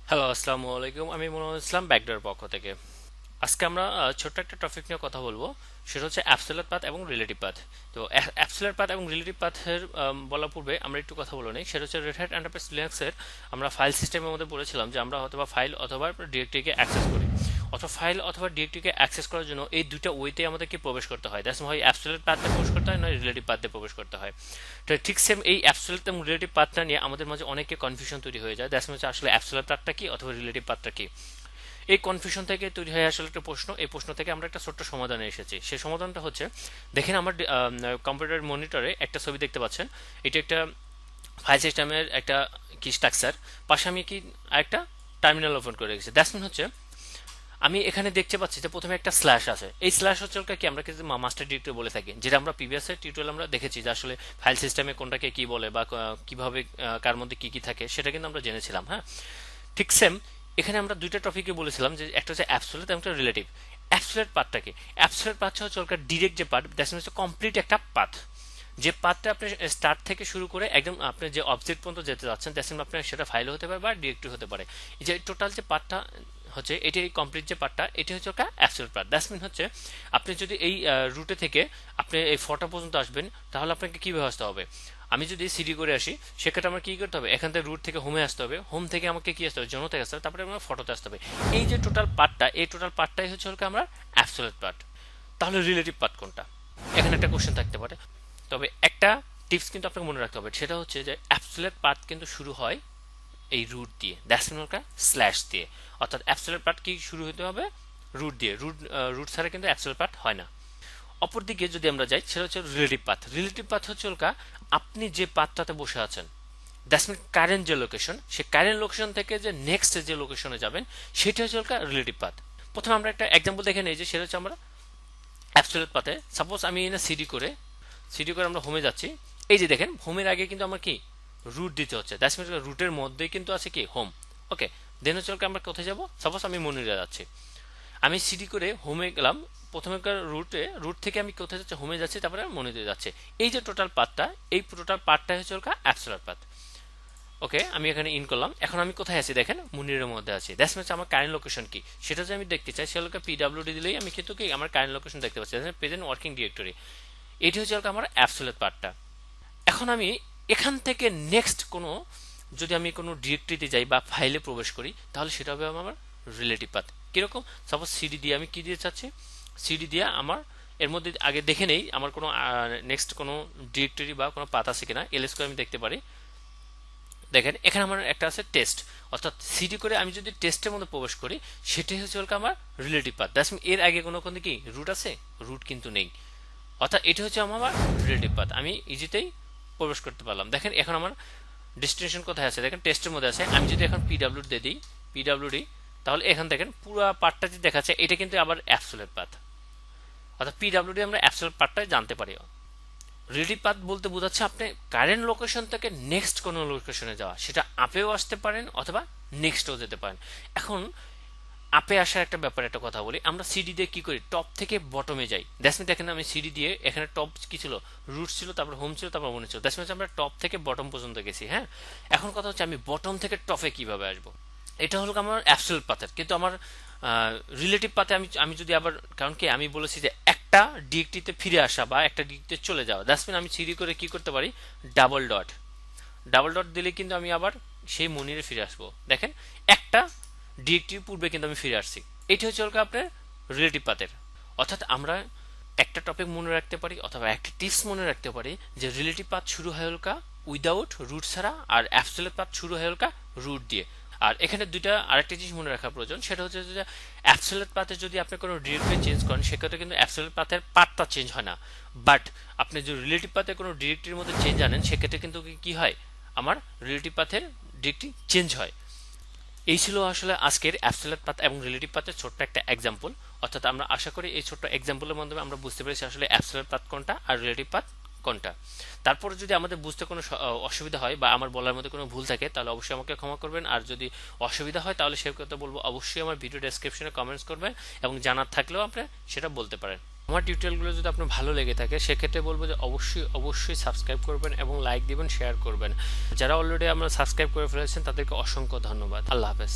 Hello, আসসালামু আলাইকুম। আমি মনোজ ইসলাম, ব্যাকডোর পক্ষ থেকে। আজকে আমরা ছোট্ট একটা টপিক নিয়ে কথা বলবো। সেটা হচ্ছে অ্যাবসলিউট পাথ এবং রিলেটিভ পাথ। তো অ্যাবসলিউট পাথ এবং রিলেটিভ পাথের বলার পূর্বে আমরা একটু কথা বলে নিই। সেটা হচ্ছে রেড হ্যাট এন্টারপ্রাইজ লিনাক্সের আমরা ফাইল সিস্টেমের মধ্যে বলেছিলাম যে আমরা অথবা ফাইল অথবা ডিরেক্টরিকে অ্যাক্সেস করি। অথবা ফাইল অথবা ডিরেক্টরিকে অ্যাক্সেস করার জন্য এই দুইটা ওয়েতে আমাদেরকে প্রবেশ করতে হয়। দ্যাটস হয় অ্যাবসলিউট পাথে প্রবেশ করতে হয়, নয় রিলেটিভ পাথে প্রবেশ করতে হয়। তো ঠিক সেম এই অ্যাবসলিউট এবং রিলেটিভ পাথটা নিয়ে আমাদের মাঝে অনেকে কনফিউশন তৈরি হয়ে যায়। দ্যাটস হচ্ছে আসলে অ্যাবসলিউট পাথটা কি অথবা রিলেটিভ পাথটা কি। এই কনফিউশন থেকে তৈরি হয়ে আসলে একটা প্রশ্ন। এই প্রশ্ন থেকে আমরা একটা ছোট্ট সমাধানে এসেছি। সেই সমাধানটা হচ্ছে, দেখেন আমার কম্পিউটার মনিটরে একটা ছবি দেখতে পাচ্ছেন। এটা একটা ফাইল সিস্টেমের একটা কি স্ট্রাকচার। পাশে আমি কি আরেকটা টার্মিনাল ওপেন করে রেখেছি। দ্যাটস মিন হচ্ছে আমি এখানে দেখতে পাচ্ছি যে প্রথমে একটা স্ল্যাশ আছে। এই স্ল্যাশ হচ্ছে কি আমরা কিন্তু মাস্টার ডিরেক্টরি বলে থাকি, যেটা আমরা প্রিভিয়াস টিউটোরিয়াল আমরা দেখেছি যে আসলে ফাইল সিস্টেমে কোনটাকে কি বলে বা কিভাবে কার মধ্যে কি কি থাকে সেটা কিন্তু আমরা জেনেছিলাম। হ্যাঁ, ঠিক সেম এখানে আমরা দুইটা টপিকে বলেছিলাম যে একটা হচ্ছে অ্যাবসলিউট এবং একটা রিলেটিভ। অ্যাবসলিউট পাথটাকে, অ্যাবসলিউট পাথ হচ্ছে ডিরেক্ট যে পাথ, দ্যাটস হচ্ছে কমপ্লিট একটা পাথ। যে পাথটা আপনি স্টার্ট থেকে শুরু করে একদম আপনি যে অবজেক্ট পর্যন্ত যেতে যাচ্ছেন, দ্যাটস আপনার সেটা ফাইল হতে পারে বা ডিরেক্টরি হতে পারে। এই যে টোটাল যে পাথটা হচ্ছে এটি, এই কমপ্লিট যে পার্টটা, এটি হচ্ছে একটা অ্যাবসলিউট পাথ। দ্যাটস মিন হচ্ছে আপনি যদি এই রুটে থেকে আপনি এই ফটো পর্যন্ত আসবেন, তাহলে আপনাকে কি ব্যবস্থা হবে? আমি যদি সিডি করে আসি, সেক্ষেত্রে আমার কি করতে হবে? এখান থেকে রুট থেকে হোমে আসতে হবে, হোম থেকে আমাকে কি আসতে হবে? জোনোতে আসতে হবে, তারপরে আমার ফটোতে আসতে হবে। এই যে টোটাল পার্টটা, এই টোটাল পার্টটাই হচ্ছে আমরা অ্যাবসলিউট পার্ট। তাহলে রিলেটিভ পার্ট কোনটা? এখানে একটা কোশ্চেন থাকতে পারে। তবে একটা টিপস কিন্তু আপনাকে মনে রাখতে হবে, সেটা হচ্ছে যে অ্যাবসলিউট পার্ট কিন্তু শুরু হয় এই রুট দিয়ে, দ্যাটস মিন স্ল্যাশ দিয়ে। অর্থাৎ অ্যাবসলিউট পার্ট কি শুরু হতে হবে? রুট দিয়ে। রুট ছাড়া কিন্তু অ্যাবসলিউট পার্ট হয় না। অপরদিকে যদি আমরা যাই, সেটা হচ্ছে রিলেটিভ পাথ। রিলেটিভ পাথ হচ্ছে আপনি যে পাথটাতে বসে আছেন, দ্যাটস মিন কারেন্ট যে লোকেশন, সে কারেন্ট লোকেশন থেকে যে নেক্সট যে লোকেশনে যাবেন, সেটা হচ্ছে রিলেটিভ পাথ। প্রথমে আমরা একটা এক্সাম্পল দেখে নিই যে সেটা হচ্ছে আমরা অ্যাবসলিউট পাথে। সাপোজ আমি এনে সিডি করে আমরা হোমে যাচ্ছি। এই যে দেখেন, হোমের আগে কিন্তু আমার কি রুট দিতে হচ্ছে, দ্যাটস মিন রুটের মধ্যেই কিন্তু আছে কি হোম। ওকে, দেন হচ্ছে আমরা কোথায় যাব? সাপোজ আমি মনিরে যাচ্ছি, আমি সিডি করে হোমে গেলাম। প্রথমে রুট থেকে আমি কোথায় যাচ্ছি? হোমে যাচ্ছি, তারপরে মনিরে যাচ্ছে। এই যে টোটাল পাথটা, এই টোটাল পাথটা হচ্ছে অ্যাবসলিউট পাথ। ওকে, আমি এখানে ইন করলাম। এখন আমি কোথায় আছি? দেখেন, মুনিরের মধ্যে আছি। দ্যাটস মিনস আমার কারেন্ট লোকেশন কি সেটা যদি আমি দেখতে চাই, সেগুলোকে পিডব্লিউডি দিলেই আমি কিন্তু কি আমার কারেন্ট লোকেশন দেখতে পাচ্ছি, প্রেজেন্ট ওয়ার্কিং ডিরেক্টরি। এটি হচ্ছে আমার অ্যাবসলিউট পার্টটা। এখন আমি এখান থেকে নেক্সট কোনো, যদি আমি কোনো ডিরেক্টরিতে যাই বা ফাইলে প্রবেশ করি, তাহলে সেটা হবে আমার রিলেটিভ পাথ। কিরকম? সাপোজ সিডি দিয়ে আমি কি দিয়ে চাচ্ছি? সিডি দিয়ে আমার এর মধ্যে আগে দেখে নেই আমার কোনো নেক্সট কোনো ডিরেক্টরি বা কোনো পাথ আছে কিনা। এলএস করে আমি দেখতে পারি। দেখেন, এখানে আমার একটা আছে টেস্ট। অর্থাৎ সিডি করে আমি যদি টেস্টের মধ্যে প্রবেশ করি, সেটাই হচ্ছে আমার রিলেটিভ পাথ। দ্যাটস মিন এর আগে কোনো কি রুট আছে? রুট কিন্তু নেই। অর্থাৎ এটা হচ্ছে আমার রিলেটিভ পাথ। আমি ইজিতেই প্রবেশ করতে পারলাম। দেখেন, এখন আমার ডেস্টিনেশন কোথায় আছে? দেখেন, টেস্টের মধ্যে আছে। আমি যদি এখন পিডব্লিউ দিয়ে দিই, পিডব্লিউডি, তাহলে এখান দেখেন পুরো পার্টটা যে দেখাচ্ছে, এটা কিন্তু আবার অ্যাবসলিউট পাথ। অর্থাৎ পিডব্লিউডি আমরা অ্যাবসলিউট পার্টটাই জানতে পারি। রিলেটিভ পাথ বলতে বোঝাচ্ছে আপনি কারেন্ট লোকেশন থেকে নেক্সট কোনো লোকেশনে যাওয়া। সেটা আপেও আসতে পারেন অথবা নেক্সটও যেতে পারেন। এখন আপে আসার একটা ব্যাপারে একটা কথা বলি। আমরা সিডি দিয়ে কি করি? টপ থেকে বটমে যাই। দ্যাটস মিন দেখেন, আমি সিডি দিয়ে এখানে টপ কি ছিল? রুট ছিল, তারপর হোম ছিল, তারপর মনে ছিল। দ্যাটস মিন আমরা টপ থেকে বটম পর্যন্ত গেছি। হ্যাঁ, এখন কথা হচ্ছে আমি বটম থেকে টপে কিভাবে আসবো? এটা হলো আমার অ্যাবসলিউট পাথের। কিন্তু আমার রিলেটিভ পাথে আমি আমি যদি আবার, কারণ কি আমি বলেছি যে একটা ডিরেক্টরিতে ফিরে আসা বা একটা ডিরেক্টরিতে চলে যাওয়া, দ্যাটস মিন আমি সিডি করে কি করতে পারি? Double dot. ডাবল ডট দিলে কিন্তু আমি আবার সেই মনিরে ফিরে আসবো। দেখেন, একটা ডিরেক্টরি পূর্বে কিন্তু আমি ফিরে আসছি। এটি হচ্ছে আপনার রিলেটিভ পাথের। অর্থাৎ আমরা একটা টপিক মনে রাখতে পারি অথবা একটা টিপস মনে রাখতে পারি যে রিলেটিভ পাথ শুরু হয় উইদাউট রুট ছাড়া, আর অ্যাবসলিউট পাথ শুরু হয় রুট দিয়ে। আর এখানে দুইটা আরেকটা জিনিস মনে রাখা প্রয়োজন, সেটা হচ্ছে যে অ্যাবসলিউট পাথে যদি আপনি কোনো ডিরেক্টরি চেঞ্জ করেন, সেক্ষেত্রে কিন্তু অ্যাবসলিউট পাথের পাথটা চেঞ্জ হয় না। বাট আপনি যদি রিলেটিভ পাথে কোনো ডিরেক্টরির মধ্যে চেঞ্জ আনেন, সেক্ষেত্রে কিন্তু কি হয়? আমার রিলেটিভ পাথের ডিরেক্টরি চেঞ্জ হয়। এই ছিল আসলে আজকের অ্যাবসলিউট পাথ এবং রিলেটিভ পাথের ছোট্ট একটা এক্সাম্পল। অর্থাৎ আমরা আশা করি এই ছোট্ট এক্সাম্পলের মাধ্যমে আমরা বুঝতে পেরেছি আসলে অ্যাবসলিউট পাথ কোনটা আর রিলেটিভ পাথ কোনটা। তারপরে যদি আমাদের বুঝতে কোনো অসুবিধা হয় বা আমার বলার মধ্যে কোনো ভুল থাকে, তাহলে অবশ্যই আমাকে ক্ষমা করবেন। আর যদি অসুবিধা হয়, তাহলে সে কথা বলবো অবশ্যই আমার ভিডিও ডেসক্রিপশনে কমেন্টস করবেন এবং জানার থাকলেও আপনি সেটা বলতে পারেন। আমার টিউটোরিয়ালগুলো যদি আপনার ভালো লেগে থাকে সেক্ষেত্রে বলবো যে অবশ্যই সাবস্ক্রাইব করবেন এবং লাইক দিবেন, শেয়ার করবেন। যারা অলরেডি আমরা সাবস্ক্রাইব করে ফেলেছেন তাদেরকে অসংখ্য ধন্যবাদ। আল্লাহ হাফেজ।